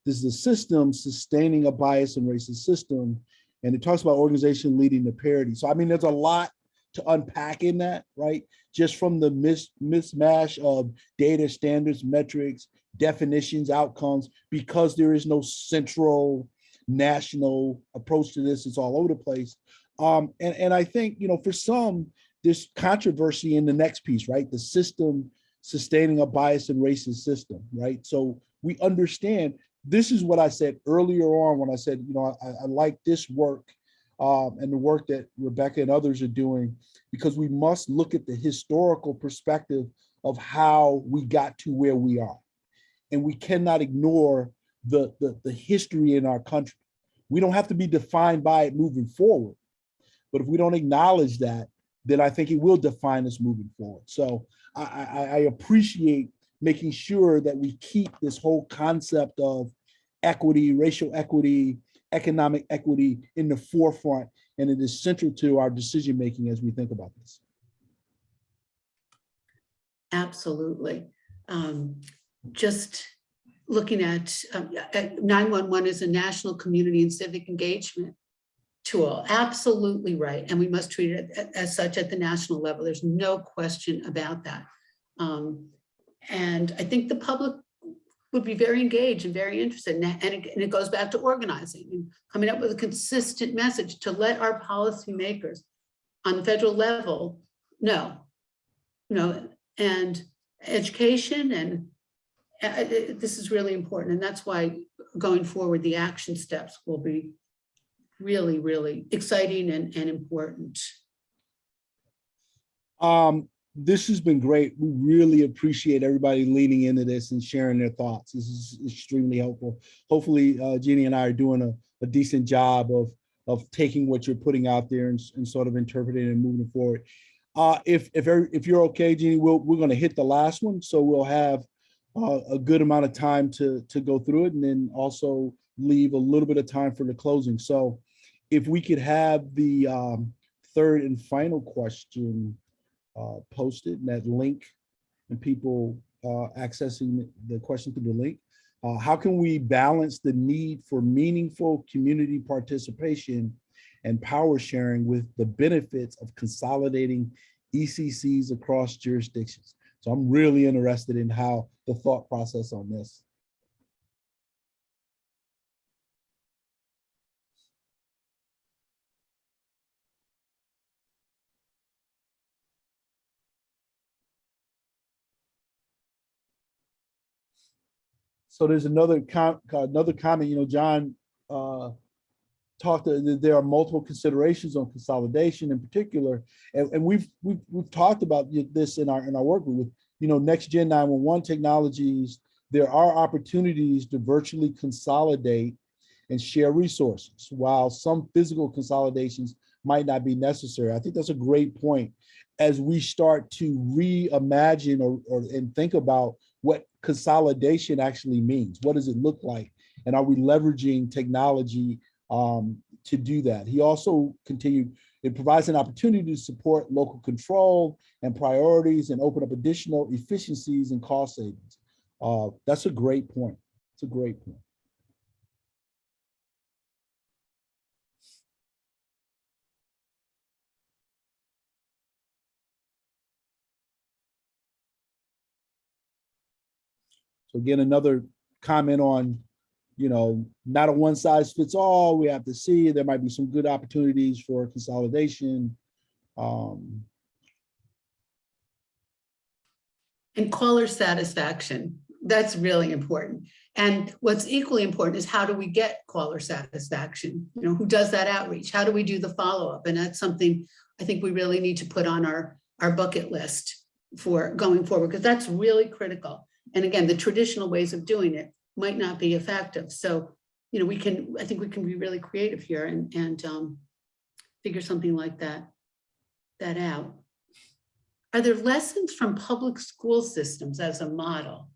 This is a system sustaining a bias and racist system. And it talks about organization leading to parity. So, there's a lot to unpack in that, right? Just from the mismatch of data, standards, metrics, definitions, outcomes, because there is no central national approach to this. It's all over the place. And I think, you know, for some, there's controversy in the next piece, right? The system sustaining a bias and racist system, right? So we understand, this is what I said earlier on when I said, you know, I like this work and the work that Rebecca and others are doing, because we must look at the historical perspective of how we got to where we are. And we cannot ignore the history in our country. We don't have to be defined by it moving forward. But if we don't acknowledge that, then I think it will define us moving forward. So I appreciate making sure that we keep this whole concept of equity, racial equity, economic equity in the forefront, and it is central to our decision-making as we think about this. Absolutely. Just looking at 911 is a national community and civic engagement tool. Absolutely right. And we must treat it as such at the national level. There's no question about that. And I think the public would be very engaged and very interested. And it goes back to organizing and coming up with a consistent message to let our policymakers on the federal level know, and education, and this is really important. And that's why going forward, the action steps will be really, really exciting and important. This has been great. We really appreciate everybody leaning into this and sharing their thoughts. This is extremely helpful. Hopefully, Jeannie and I are doing a decent job of taking what you're putting out there and sort of interpreting and moving forward. If you're okay, Jeannie, we're going to hit the last one, so we'll have a good amount of time to go through it, and then also leave a little bit of time for the closing. So, if we could have the third and final question posted, and that link, and people accessing the question through the link. How can we balance the need for meaningful community participation and power sharing with the benefits of consolidating ECCs across jurisdictions? So I'm really interested in how the thought process on this. So there's another comment. You know, John talked that there are multiple considerations on consolidation in particular, and we've talked about this in our work with, you know, next gen 911 technologies. There are opportunities to virtually consolidate and share resources, while some physical consolidations might not be necessary. I think that's a great point as we start to reimagine and think about what consolidation actually means. What does it look like? And are we leveraging technology to do that? He also continued, it provides an opportunity to support local control and priorities and open up additional efficiencies and cost savings. That's a great point. It's a great point. So again, another comment on, you know, not a one size fits all. We have to see, there might be some good opportunities for consolidation. And caller satisfaction, that's really important. And what's equally important is, how do we get caller satisfaction? You know, who does that outreach? How do we do the follow-up? And that's something I think we really need to put on our bucket list for going forward, because that's really critical. And again, the traditional ways of doing it might not be effective. So, you know, I think we can be really creative here and figure something like that out. Are there lessons from public school systems as a model?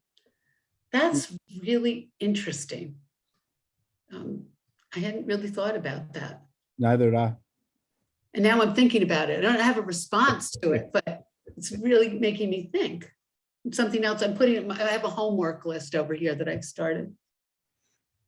That's really interesting. I hadn't really thought about that. Neither did I. And now I'm thinking about it. I don't have a response to it, but it's really making me think. Something else I'm putting, I have a homework list over here that I've started.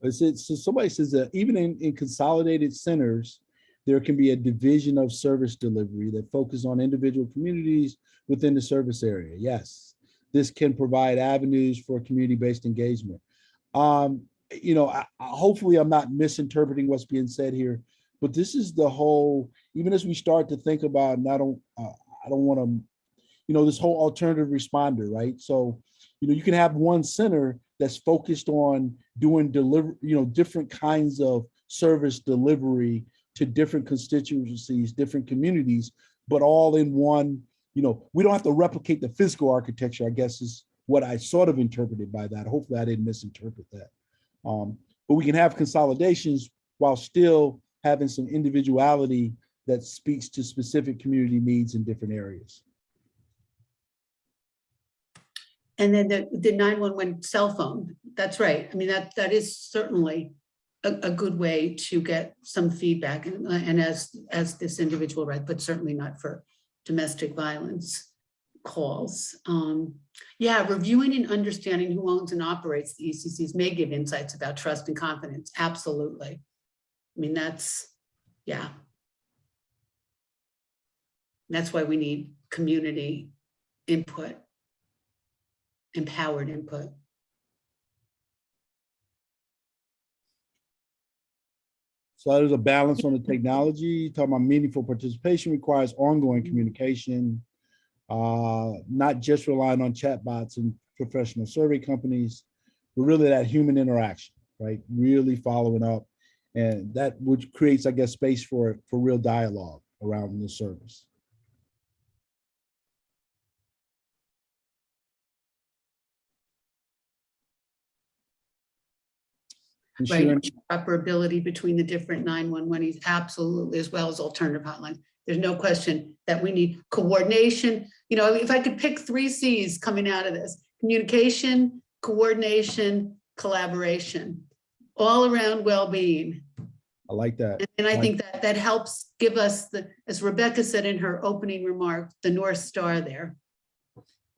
So somebody says that even in consolidated centers, there can be a division of service delivery that focuses on individual communities within the service area. Yes, this can provide avenues for community-based engagement. Um, hopefully I'm not misinterpreting what's being said here, but this is the whole, even as we start to think about, and I don't want to, this whole alternative responder, right? So, you can have one center that's focused on doing different kinds of service delivery to different constituencies, different communities, but all in one, we don't have to replicate the physical architecture, I guess is what I sort of interpreted by that. Hopefully I didn't misinterpret that. But we can have consolidations while still having some individuality that speaks to specific community needs in different areas. And then the 911 cell phone, that's right. I mean, that is certainly a good way to get some feedback, and as this individual read, but certainly not for domestic violence calls. Yeah, reviewing and understanding who owns and operates the ECCs may give insights about trust and confidence. Absolutely. I mean, yeah. That's why we need community input, empowered input. So there's a balance on the technology. Talking about meaningful participation requires ongoing communication, not just relying on chatbots and professional survey companies, but really that human interaction, right? Really following up, and that which creates, I guess, space for real dialogue around the service. Right, interoperability between the different 911s, absolutely, as well as alternative hotlines. There's no question that we need coordination. If I could pick 3 C's coming out of this: communication, coordination, collaboration, all around well-being. I like that. And I think that helps give us as Rebecca said in her opening remarks, the North Star there.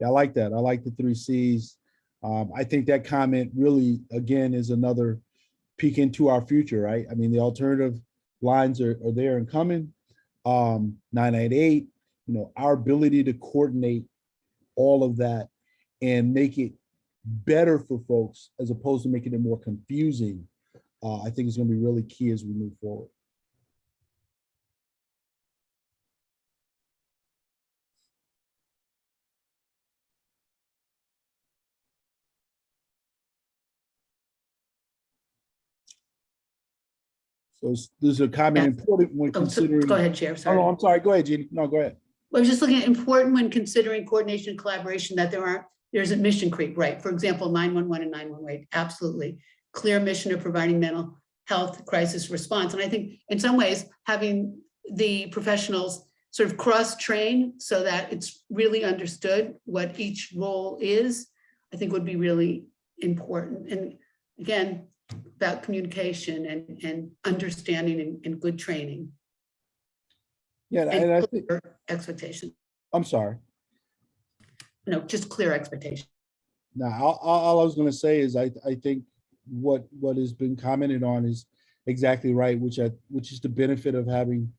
Yeah, I like that. I like the 3 C's. I think that comment really, again, is another peek into our future, right? I mean, the alternative lines are there and coming. 998, our ability to coordinate all of that and make it better for folks as opposed to making it more confusing, I think is going to be really key as we move forward. So there's a comment important when considering. Go ahead, Chair. Sorry. Oh, no, I'm sorry. Go ahead, Jeannie. No, go ahead. I was just looking at important when considering coordination and collaboration that there's a mission creep, right? For example, 911 and 918, absolutely. Clear mission of providing mental health crisis response. And I think in some ways, having the professionals sort of cross-train so that it's really understood what each role is, I think would be really important. And again, about communication and understanding and good training. Yeah, and I think expectation. I'm sorry. No, just clear expectation. Now, all I was going to say is I think what has been commented on is exactly right, which is the benefit of having,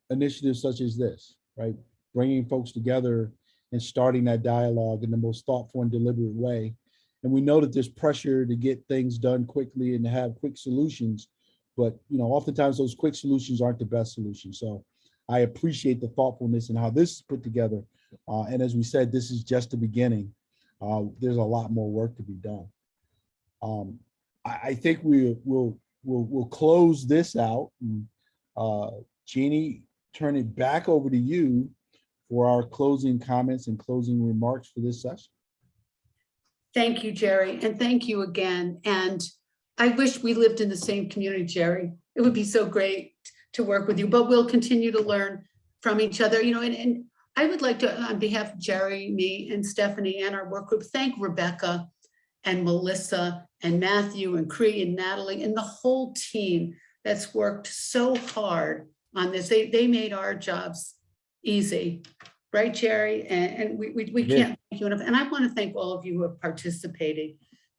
initiatives such as this, right? Bringing folks together and starting that dialogue in the most thoughtful and deliberate way. And we know that there's pressure to get things done quickly and to have quick solutions, but oftentimes those quick solutions aren't the best solutions. So I appreciate the thoughtfulness and how this is put together. And as we said, this is just the beginning. There's a lot more work to be done. I think we'll close this out. And, Jeannie, turn it back over to you for our closing comments and closing remarks for this session. Thank you, Jerry, and thank you again. And I wish we lived in the same community, Jerry. It would be so great to work with you, but we'll continue to learn from each other. And I would like to, on behalf of Jerry, me, and Stephanie, and our work group, thank Rebecca and Melissa and Matthew and Cree and Natalie and the whole team that's worked so hard on this. They made our jobs easy, right, Jerry? And we can't thank you enough. And I want to thank all of you who have participated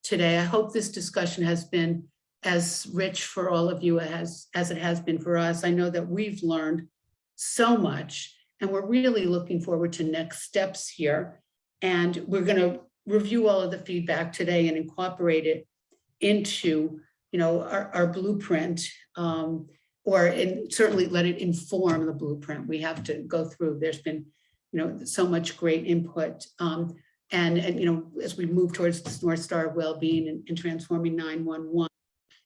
today. I hope this discussion has been as rich for all of you as it has been for us. I know that we've learned so much, and we're really looking forward to next steps here. And we're going to review all of the feedback today and incorporate it into, our blueprint, and certainly let it inform the blueprint. We have to go through. There's been, so much great input. And as we move towards this North Star of well-being and transforming 911.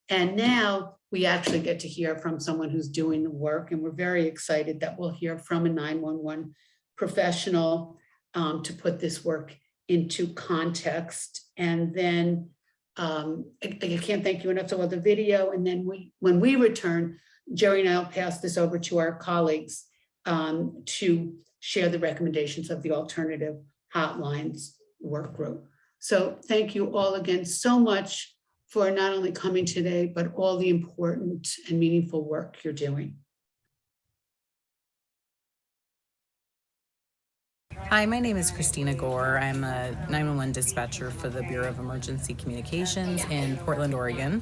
And now we actually get to hear from someone who's doing the work. And we're very excited that we'll hear from a 911 professional to put this work into context. And then I can't thank you enough for the video. And then when we return, Jerry and I'll pass this over to our colleagues to share the recommendations of the alternative hotlines work group. So thank you all again so much for not only coming today, but all the important and meaningful work you're doing. Hi, my name is Christina Gore. I'm a 911 dispatcher for the Bureau of Emergency Communications in Portland, Oregon.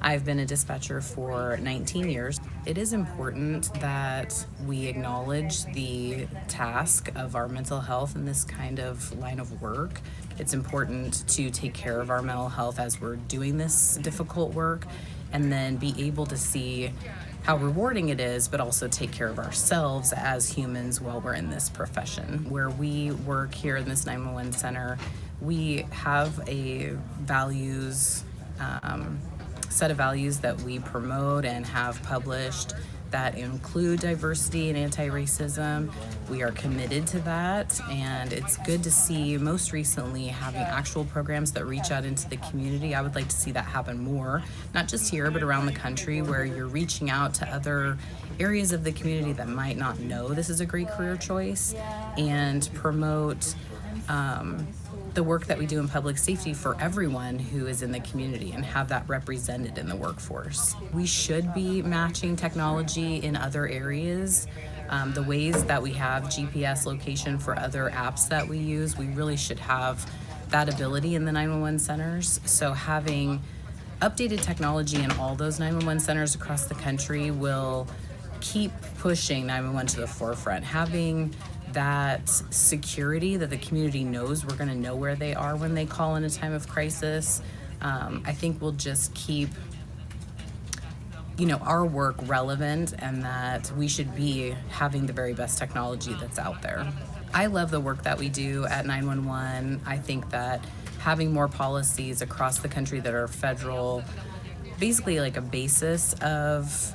I've been a dispatcher for 19 years. It is important that we acknowledge the task of our mental health in this kind of line of work. It's important to take care of our mental health as we're doing this difficult work, and then be able to see how rewarding it is, but also take care of ourselves as humans while we're in this profession. Where we work here in this 911 center, we have a set of values that we promote and have published that include diversity and anti-racism. We are committed to that, and it's good to see most recently having actual programs that reach out into the community. I would like to see that happen more, not just here, but around the country, where you're reaching out to other areas of the community that might not know this is a great career choice, and promote the work that we do in public safety for everyone who is in the community, and have that represented in the workforce. We should be matching technology in other areas. The ways that we have GPS location for other apps that we use, we really should have that ability in the 911 centers. So having updated technology in all those 911 centers across the country will keep pushing 911 to the forefront. Having that security that the community knows we're going to know where they are when they call in a time of crisis, I think will just keep our work relevant, and that we should be having the very best technology that's out there. I love the work that we do at 911. I think that having more policies across the country that are federal, basically like a basis of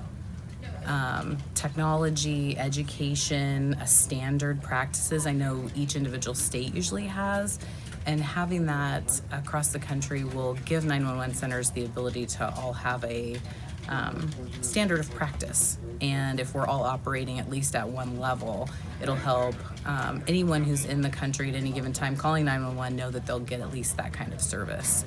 technology, education, a standard practices I know each individual state usually has, and having that across the country will give 911 centers the ability to all have a standard of practice. And if we're all operating at least at one level, it'll help anyone who's in the country at any given time calling 911 know that they'll get at least that kind of service.